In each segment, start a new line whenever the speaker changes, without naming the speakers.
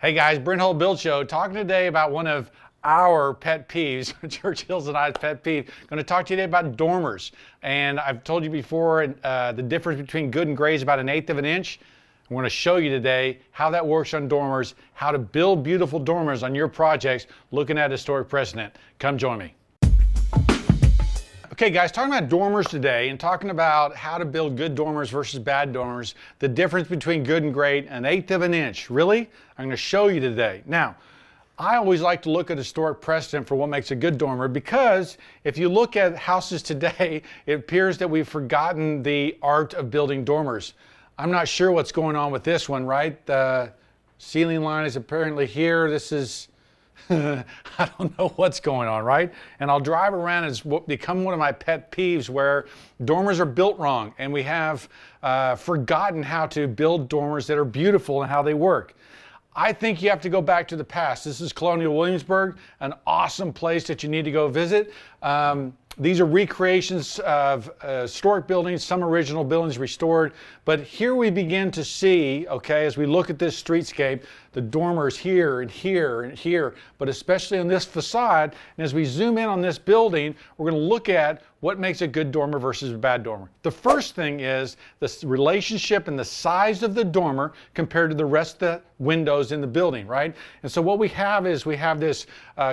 Hey guys, Brent Holt Build Show, talking today about one of our pet peeves, Churchill's and I's pet peeve. Going to talk to you today about dormers. And I've told you before, the difference between good and great is about 1/8 of an inch. I'm going to show you today how that works on dormers, how to build beautiful dormers on your projects, looking at historic precedent. Come join me. Okay guys, talking about dormers today and talking about how to build good dormers versus bad dormers, the difference between good and great, 1/8 of an inch. Really? I'm going to show you today. Now, I always like to look at historic precedent for what makes a good dormer, because if you look at houses today, it appears that we've forgotten the art of building dormers. I'm not sure what's going on with this one, right? The ceiling line is apparently here. This is I don't know what's going on, right? And I'll drive around, and it's become one of my pet peeves where dormers are built wrong, and we have forgotten how to build dormers that are beautiful and how they work. I think you have to go back to the past. This is Colonial Williamsburg, an awesome place that you need to go visit. These are recreations of historic buildings, some original buildings restored. But here we begin to see, okay, as we look at this streetscape, the dormers here and here and here, but especially on this facade. And as we zoom in on this building, we're going to look at what makes a good dormer versus a bad dormer. The first thing is the relationship and the size of the dormer compared to the rest of the windows in the building, right? And so what we have is we have this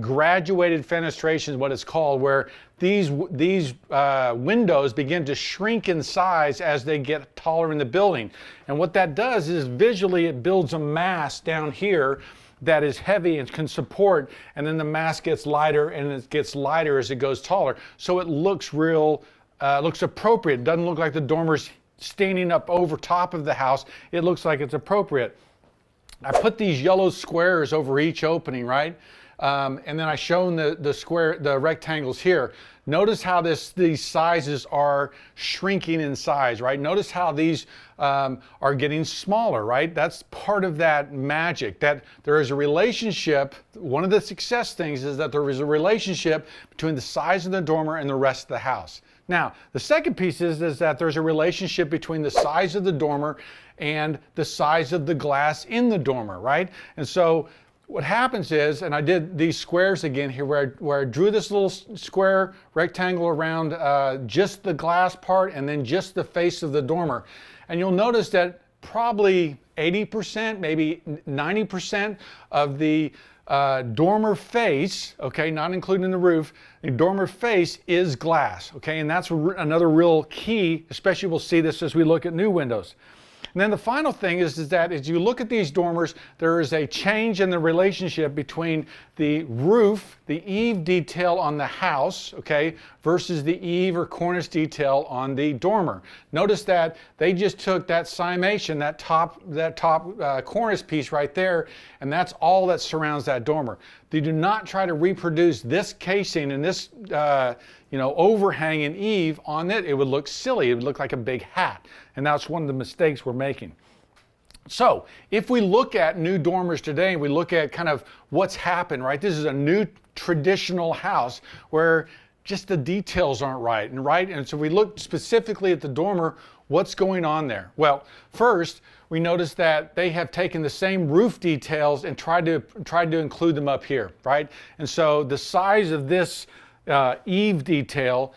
graduated fenestration, is what it's called, where these windows begin to shrink in size as they get taller in the building. And what that does is visually it builds a mass down here that is heavy and can support, and then the mass gets lighter and it gets lighter as it goes taller. So it looks real, looks appropriate. It doesn't look like the dormer's standing up over top of the house. It looks like it's appropriate. I put these yellow squares over each opening, right? And then I shown the rectangles here. Notice how these sizes are shrinking in size, right? Notice how these are getting smaller, right? That's part of that magic, that there is a relationship. One of the success things is that there is a relationship between the size of the dormer and the rest of the house. Now, the second piece is that there's a relationship between the size of the dormer and the size of the glass in the dormer, right? And so what happens is, and I did these squares again here where I drew this little square rectangle around just the glass part and then just the face of the dormer. And you'll notice that probably 80%, maybe 90% of the dormer face, okay, not including the roof, the dormer face is glass, okay, and that's another real key, especially we'll see this as we look at new windows. And then the final thing is that as you look at these dormers, there is a change in the relationship between the roof, the eave detail on the house, okay, versus the eave or cornice detail on the dormer. Notice that they just took that cimation, that top cornice piece right there, and that's all that surrounds that dormer. They do not try to reproduce this casing and this overhang and eave on it. It would look silly. It would look like a big hat. And that's one of the mistakes we're making. So if we look at new dormers today, we look at kind of what's happened, right? This is a new traditional house where just the details aren't right. And so we look specifically at the dormer, what's going on there? Well, first, we notice that they have taken the same roof details and tried to include them up here, right? And so the size of this eave detail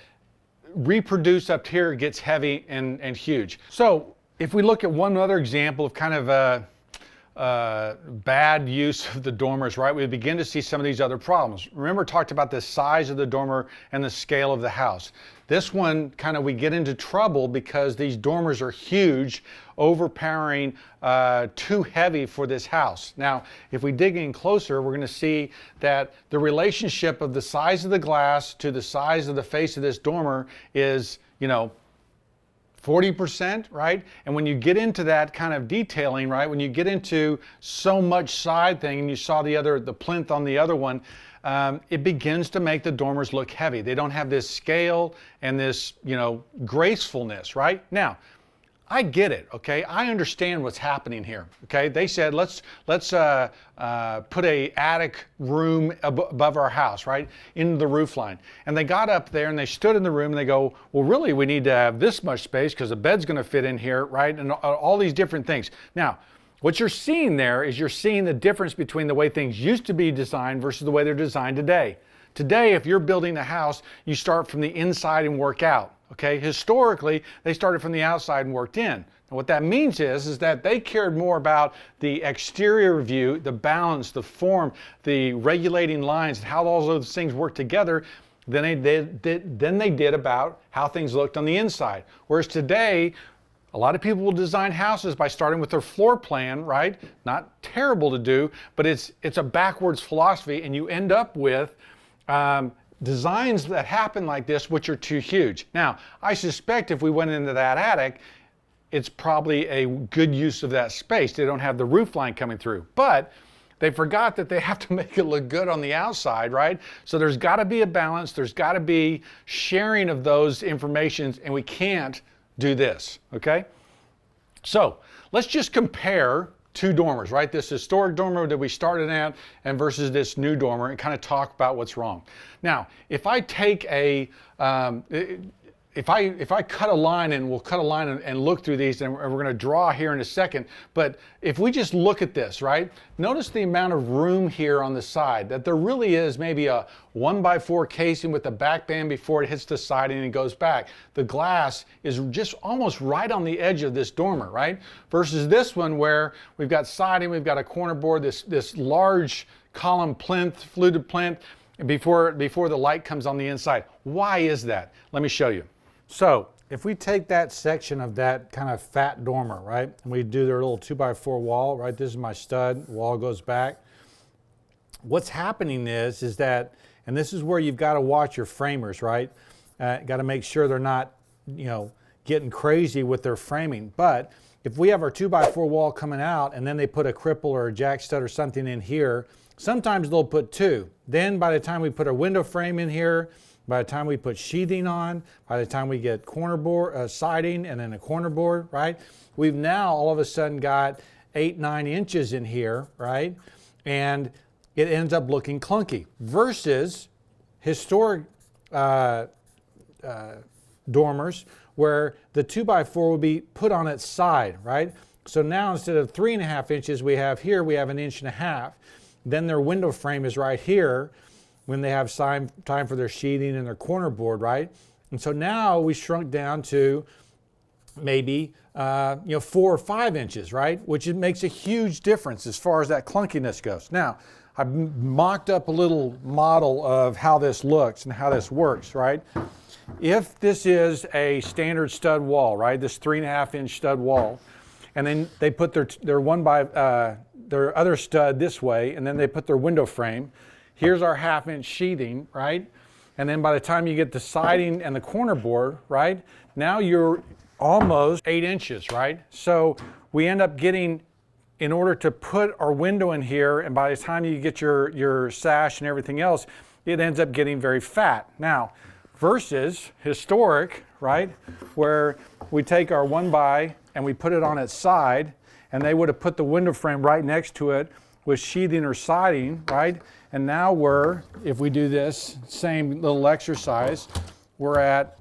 reproduced up here gets heavy and huge. So if we look at one other example of kind of a bad use of the dormers, right, we begin to see some of these other problems. Remember, I talked about the size of the dormer and the scale of the house. This one, kind of, we get into trouble because these dormers are huge, overpowering, too heavy for this house. Now, if we dig in closer, we're going to see that the relationship of the size of the glass to the size of the face of this dormer is, 40%, right? And when you get into that kind of detailing, right, when you get into so much side thing, and you saw the plinth on the other one, it begins to make the dormers look heavy. They don't have this scale and this, gracefulness, right? Now, I get it, okay? I understand what's happening here, okay? They said, let's put a attic room above our house, right? In the roof line. And they got up there and they stood in the room and they go, well, really, we need to have this much space because the bed's gonna fit in here, right? And all these different things. Now, what you're seeing there is you're seeing the difference between the way things used to be designed versus the way they're designed today. Today, if you're building a house, you start from the inside and work out. Okay, historically, they started from the outside and worked in. And what that means is that they cared more about the exterior view, the balance, the form, the regulating lines, and how all those things work together than they did about how things looked on the inside. Whereas today, a lot of people will design houses by starting with their floor plan, right? Not terrible to do, but it's a backwards philosophy, and you end up with designs that happen like this, which are too huge. Now, I suspect if we went into that attic, it's probably a good use of that space. They don't have the roof line coming through, but they forgot that they have to make it look good on the outside, right? So there's got to be a balance. There's got to be sharing of those informations, and we can't do this, okay? So let's just compare two dormers, right? This historic dormer that we started at and versus this new dormer, and kind of talk about what's wrong. Now, if I take a, if I cut a line, and we'll cut a line and look through these, and we're going to draw here in a second, but if we just look at this, right, notice the amount of room here on the side, that there really is maybe a 1x4 casing with the back band before it hits the siding and goes back. The glass is just almost right on the edge of this dormer, right, versus this one where we've got siding, we've got a corner board, this large column plinth, fluted plinth, before the light comes on the inside. Why is that? Let me show you. So if we take that section of that kind of fat dormer, right, and we do their little 2x4 wall, right, this is my stud, wall goes back. What's happening is that, and this is where you've got to watch your framers, right? Got to make sure they're not, getting crazy with their framing. But if we have our 2x4 wall coming out and then they put a cripple or a jack stud or something in here, sometimes they'll put two. Then by the time we put a window frame in here, by the time we put sheathing on, by the time we get corner board, siding and then a corner board, right? We've now all of a sudden got 8-9 inches in here, right? And it ends up looking clunky versus historic dormers where the 2x4 would be put on its side, right? So now instead of 3.5 inches we have here, we have 1.5 inches. Then their window frame is right here when they have time for their sheathing and their corner board, right? And so now we shrunk down to maybe 4 or 5 inches, right? Which makes a huge difference as far as that clunkiness goes. Now, I've mocked up a little model of how this looks and how this works, right? If this is a standard stud wall, right? This 3.5 inch stud wall, and then they put their other stud this way, and then they put their window frame. Here's our 1/2 inch sheathing, right? And then by the time you get the siding and the corner board, right? Now you're almost 8 inches, right? So we end up getting, in order to put our window in here, and by the time you get your sash and everything else, it ends up getting very fat. Now, versus historic, right? Where we take our 1x and we put it on its side, and they would have put the window frame right next to it with sheathing or siding, right? And now if we do this same little exercise, we're at,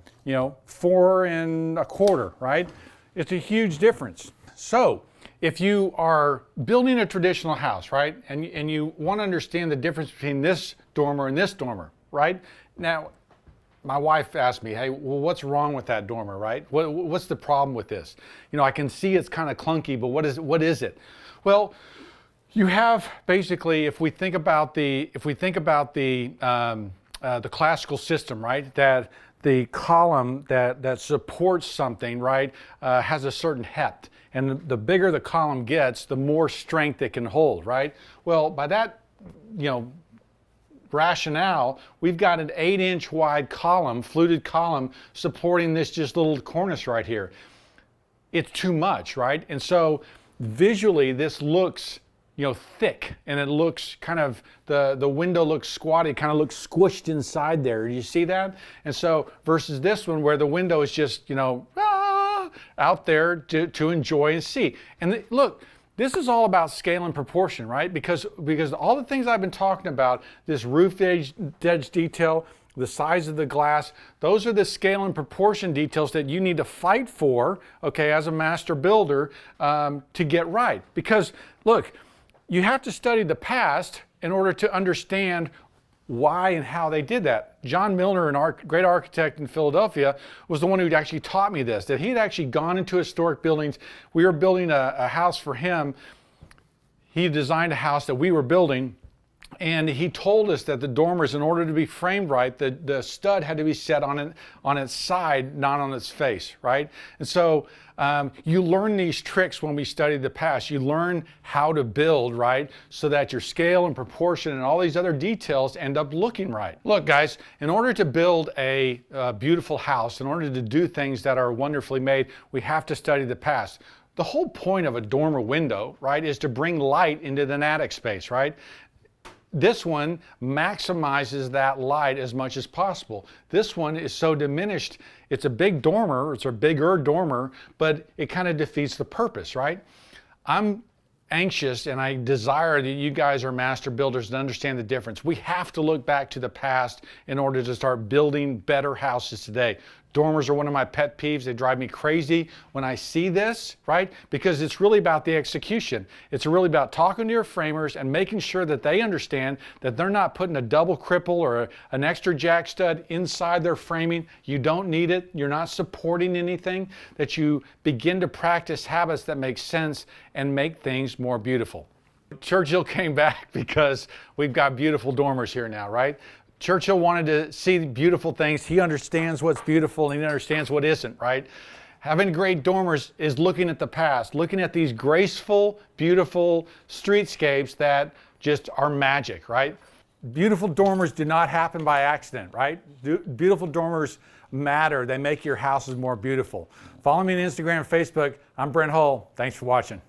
4 1/4, right? It's a huge difference. So if you are building a traditional house, right, and you want to understand the difference between this dormer and this dormer, right? Now, my wife asked me, hey, well, what's wrong with that dormer, right? What's the problem with this? I can see it's kind of clunky, but what is it? Well, you have basically, if we think about the classical system, right? That the column that supports something, right, has a certain heft, and the bigger the column gets, the more strength it can hold, right? Well, by that, rationale, we've got an 8 inch wide column, fluted column, supporting this just little cornice right here. It's too much, right? And so visually, this looks thick, and it looks kind of, the window looks squatty, kind of looks squished inside there. Do you see that? And so versus this one where the window is just, out there to enjoy and see. And look, this is all about scale and proportion, right? Because all the things I've been talking about, this roof edge detail, the size of the glass. Those are the scale and proportion details that you need to fight for, okay, as a master builder to get right. Because look, you have to study the past in order to understand why and how they did that. John Milner, an great architect in Philadelphia, was the one who actually taught me this, that he had actually gone into historic buildings. We were building a house for him. He designed a house that we were building, and he told us that the dormers, in order to be framed right, the stud had to be set on its side, not on its face, right? And so you learn these tricks when we study the past. You learn how to build, right, so that your scale and proportion and all these other details end up looking right. Look, guys, in order to build a beautiful house, in order to do things that are wonderfully made, we have to study the past. The whole point of a dormer window, right, is to bring light into the attic space, right? This one maximizes that light as much as possible. This one is so diminished. It's a big dormer, it's a bigger dormer, but it kind of defeats the purpose, right? I'm anxious and I desire that you guys are master builders and understand the difference. We have to look back to the past in order to start building better houses today. Dormers are one of my pet peeves. They drive me crazy when I see this, right? Because it's really about the execution. It's really about talking to your framers and making sure that they understand that they're not putting a double cripple or an extra jack stud inside their framing. You don't need it. You're not supporting anything. That you begin to practice habits that make sense and make things more beautiful. Churchill came back because we've got beautiful dormers here now, right? Churchill wanted to see beautiful things. He understands what's beautiful and he understands what isn't, right? Having great dormers is looking at the past, looking at these graceful, beautiful streetscapes that just are magic, right? Beautiful dormers do not happen by accident, right? Beautiful dormers matter. They make your houses more beautiful. Follow me on Instagram and Facebook. I'm Brent Hull. Thanks for watching.